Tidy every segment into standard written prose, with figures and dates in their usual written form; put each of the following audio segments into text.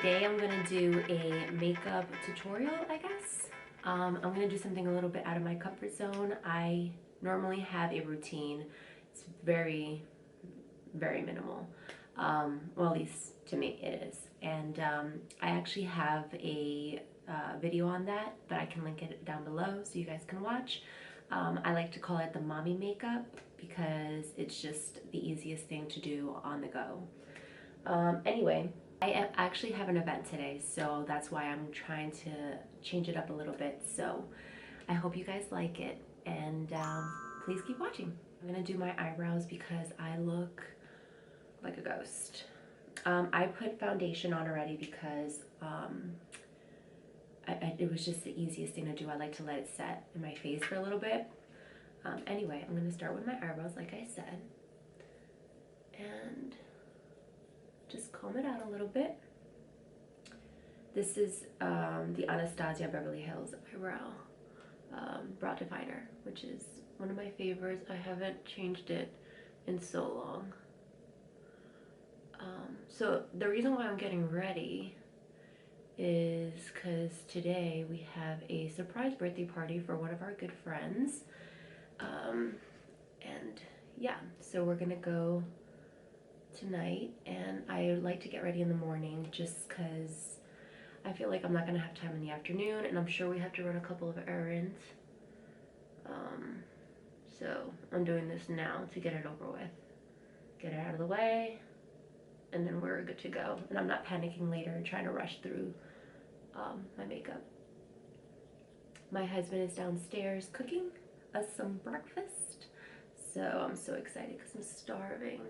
Today I'm gonna do a makeup tutorial, I guess. I'm gonna do something a little bit out of my comfort zone. I normally have a routine. It's very, very minimal. Well, at least to me it is. And I actually have a video on that, but I can link it down below so you guys can watch. I like to call it the mommy makeup because it's just the easiest thing to do on the go. Anyway, I actually have an event today, so that's why I'm trying to change it up a little bit. So I hope you guys like it, and please keep watching. I'm gonna do my eyebrows because I look like a ghost. I put foundation on already because it was just the easiest thing to do. I like to let it set in my face for a little bit. Anyway, I'm gonna start with my eyebrows like I said, and just comb it out a little bit. This is the Anastasia Beverly Hills eyebrow brow definer, which is one of my favorites. I haven't changed it in so long. So the reason why I'm getting ready is because today we have a surprise birthday party for one of our good friends. And yeah, so we're gonna go tonight, and I like to get ready in the morning just because I feel like I'm not gonna have time in the afternoon, and I'm sure we have to run a couple of errands. So I'm doing this now to get it over with, get it out of the way, and then we're good to go. And I'm not panicking later trying to rush through my makeup. My husband is downstairs cooking us some breakfast, so I'm so excited because I'm starving.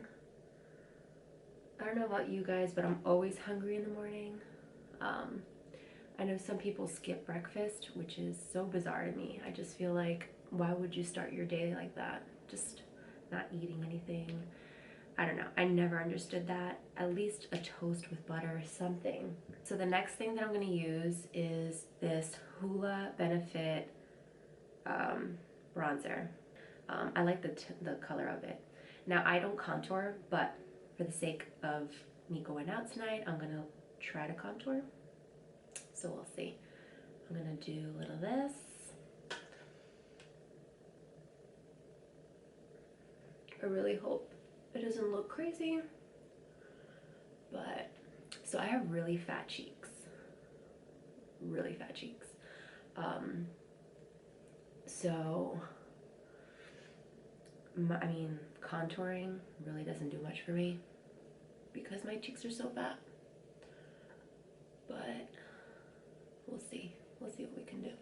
I don't know about you guys, but I'm always hungry in the morning. I know some people skip breakfast, which is so bizarre to me. I just feel like, why would you start your day like that? Just not eating anything. I don't know. I never understood that. At least a toast with butter or something. So the next thing that I'm going to use is this Hoola Benefit bronzer. I like the color of it. Now, I don't contour, but for the sake of me going out tonight, I'm gonna try to contour. So we'll see. I'm gonna do a little of this. I really hope it doesn't look crazy, but so I have really fat cheeks. Really fat cheeks. So I mean, contouring really doesn't do much for me because my cheeks are so fat, but we'll see what we can do.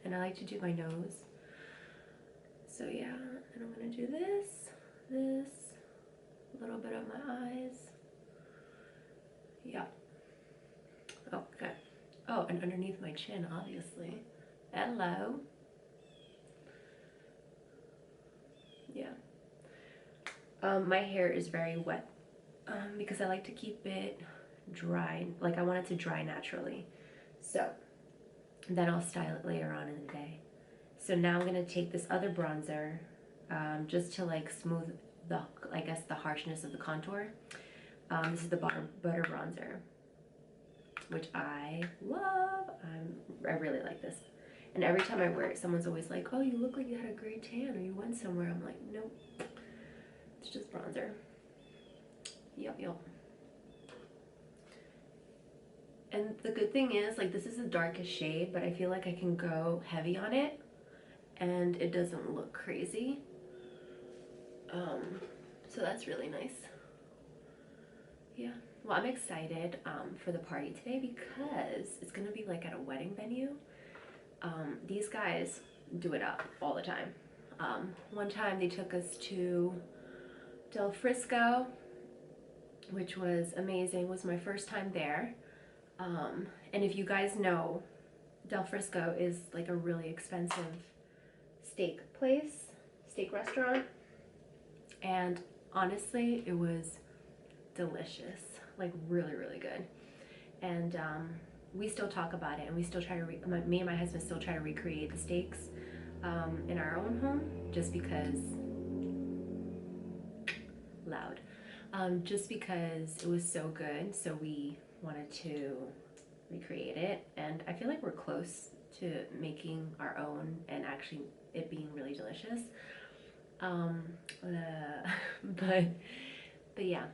And I like to do my nose, so yeah. And I'm gonna do this a little bit of my eyes. Yeah. Okay. Oh, and underneath my chin, obviously. Hello. Yeah. My hair is very wet because I like to keep it dry. Like, I want it to dry naturally. So then I'll style it later on in the day. So now I'm gonna take this other bronzer just to like smooth the, I guess, the harshness of the contour. This is the Butter bronzer, which I love. I really like this. And every time I wear it, someone's always like, oh, you look like you had a great tan or you went somewhere. I'm like, nope, it's just bronzer. Yup. And the good thing is, like, this is the darkest shade, but I feel like I can go heavy on it and it doesn't look crazy. So that's really nice. Yeah, well, I'm excited for the party today because it's gonna be like at a wedding venue. These guys do it up all the time. One time they took us to Del Frisco, which was amazing. It was my first time there. And if you guys know, Del Frisco is like a really expensive steak restaurant. And honestly, it was delicious, like really, really good. And we still talk about it, and we still try to, me and my husband still try to recreate the steaks in our own home, just because loud. Just because it was so good, so we wanted to recreate it, and I feel like we're close to making our own and actually it being really delicious. Um, but yeah,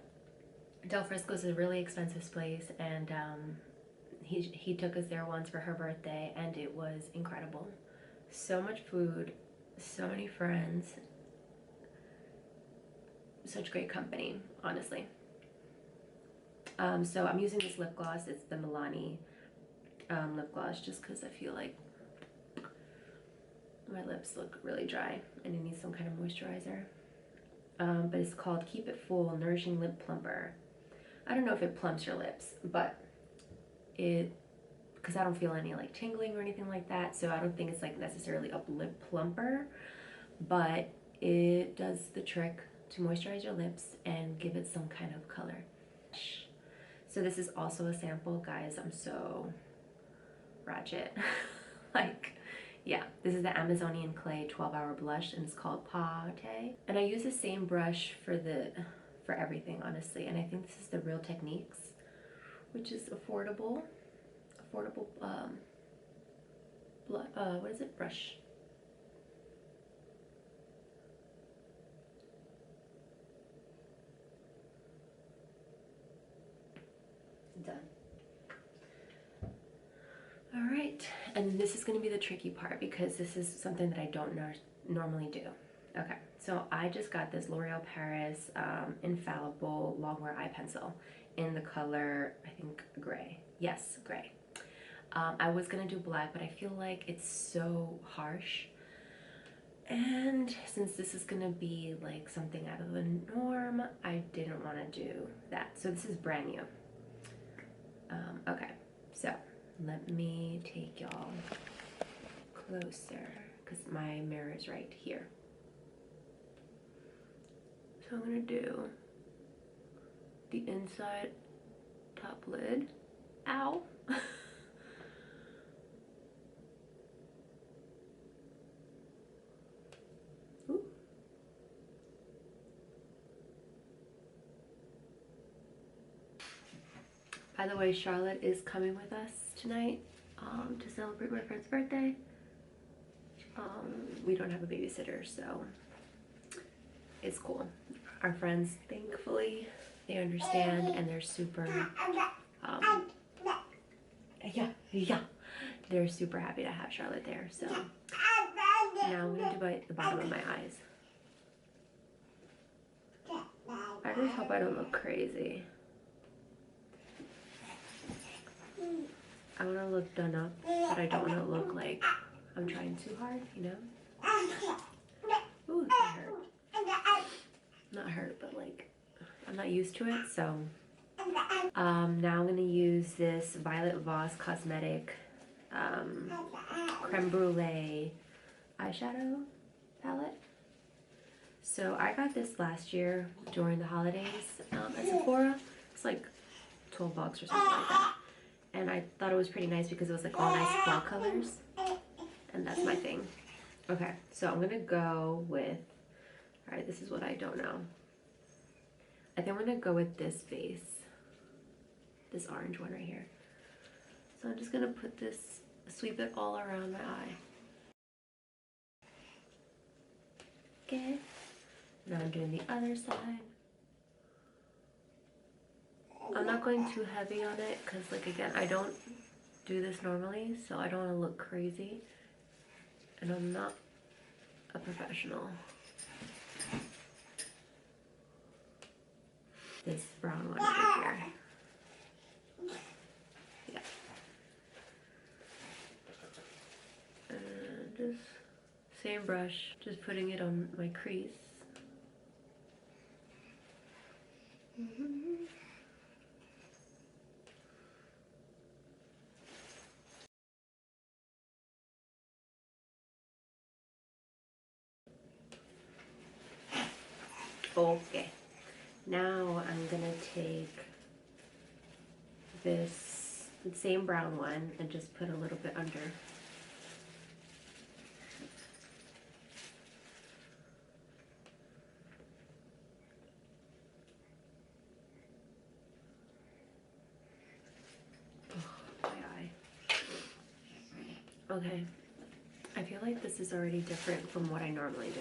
Del Frisco's a really expensive place, and he took us there once for her birthday, and it was incredible. So much food, so many friends, such great company, honestly. So I'm using this lip gloss. It's the Milani lip gloss, just because I feel like my lips look really dry and it needs some kind of moisturizer. But it's called Keep It Full Nourishing Lip Plumper. I don't know if it plumps your lips, but because I don't feel any like tingling or anything like that, so I don't think it's like necessarily a lip plumper, but it does the trick to moisturize your lips and give it some kind of color. So this is also a sample, guys. I'm so ratchet. Like, yeah, this is the Amazonian Clay 12-hour blush, and it's called Pate. And I use the same brush for everything, honestly. And I think this is the Real Techniques, which is affordable, what is it? Brush. Done. All right, and this is going to be the tricky part because this is something that I don't normally do. Okay, so I just got this L'Oreal Paris Infallible Longwear Eye Pencil in the color, I think, gray. Yes, gray. I was going to do black, but I feel like it's so harsh. And since this is going to be like something out of the norm, I didn't want to do that. So this is brand new. Okay, so let me take y'all closer because my mirror is right here. So I'm gonna do the inside top lid. Ow! Ooh. By the way, Charlotte is coming with us tonight to celebrate my friend's birthday. We don't have a babysitter, so it's cool. Our friends, thankfully, they understand and they're super, yeah, they're super happy to have Charlotte there. So now I'm gonna do the bottom of my eyes. I just hope I don't look crazy. I want to look done up, but I don't want to look like I'm trying too hard, you know? Ooh, that hurt. Not hurt, but like, I'm not used to it, so. Now I'm going to use this Violet Voss Cosmetic Creme Brulee eyeshadow palette. So I got this last year during the holidays at Sephora. It's like 12 bucks or something like that. And I thought it was pretty nice because it was like all nice fall colors. And that's my thing. Okay, so I'm gonna go with, all right, this is what I don't know. I think I'm gonna go with this base. This orange one right here. So I'm just gonna put this, sweep it all around my eye. Okay, now I'm doing the other side. I'm not going too heavy on it because, like, again, I don't do this normally, so I don't want to look crazy. And I'm not a professional. This brown one over here. Yeah. And just same brush, just putting it on my crease. Okay, now I'm gonna take this same brown one and just put a little bit under. Okay, I feel like this is already different from what I normally do.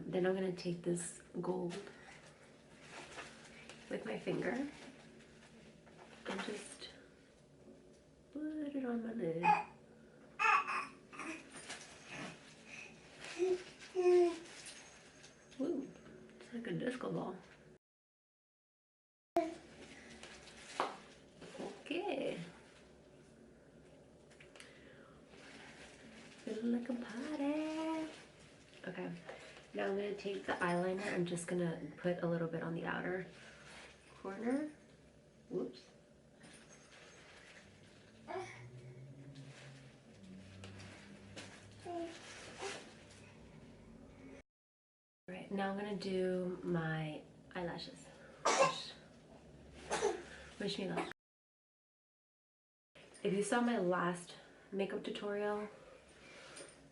Then I'm gonna take this gold with my finger and just put it on my lid. Ooh, it's like a disco ball. Okay. Feeling like a party. Okay, now I'm gonna take the eyeliner. I'm just gonna put a little bit on the outer corner. Whoops. Alright, now I'm gonna do my eyelashes. Wish me luck. If you saw my last makeup tutorial,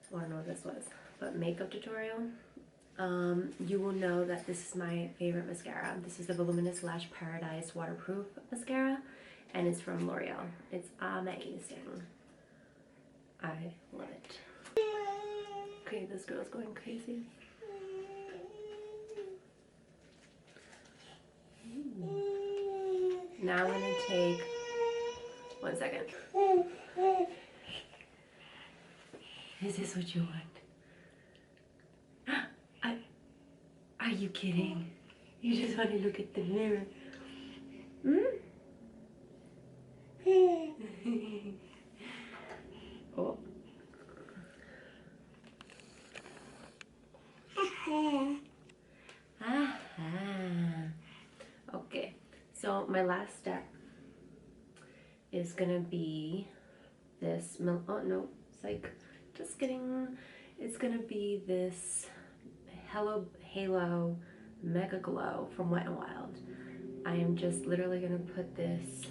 well, I don't know what this was, but makeup tutorial, you will know that this is my favorite mascara. This is the Voluminous Lash Paradise Waterproof Mascara, and it's from L'Oreal. It's amazing. I love it. Okay, this girl's going crazy. Now I'm gonna take, 1 second. Is this what you want? Are you kidding? You just want to look at the mirror. Hmm? Oh. Okay, so my last step is gonna be this, oh no, it's like, just kidding. It's gonna be this Halo Mega Glow from Wet n Wild. I am just literally gonna put this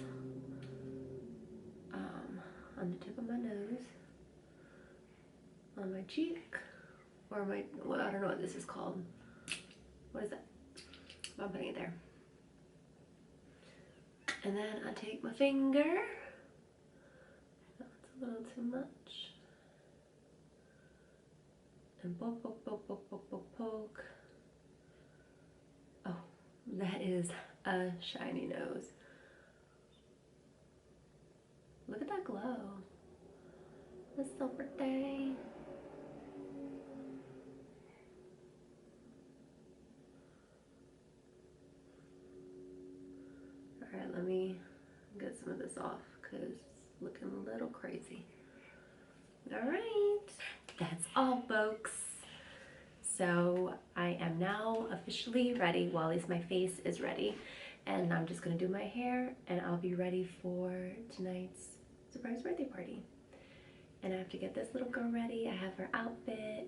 on the tip of my nose, on my cheek, or my, well, I don't know what this is called. What is that? I'm putting it there. And then I take my finger. That's a little too much. And poke, poke, poke, poke, poke, poke, poke. Oh, that is a shiny nose. Look at that glow. That's so pretty. Alright, let me get some of this off because it's looking a little crazy. Alright, that's all, folks. So I am now officially ready. Well, at least my face is ready. And I'm just gonna do my hair and I'll be ready for tonight's surprise birthday party. And I have to get this little girl ready. I have her outfit.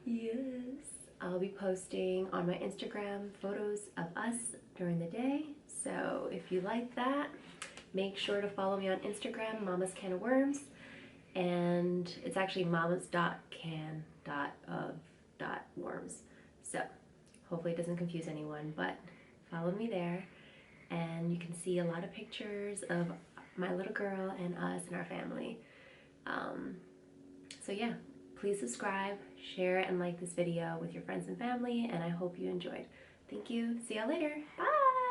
Yes. I'll be posting on my Instagram photos of us during the day. So if you like that, make sure to follow me on Instagram, Mama's Can of Worms. And it's actually mamas.can.of.worms. So hopefully it doesn't confuse anyone, but follow me there and you can see a lot of pictures of my little girl and us and our family. So yeah, please subscribe, share, and like this video with your friends and family, and I hope you enjoyed. Thank you. See y'all later. Bye.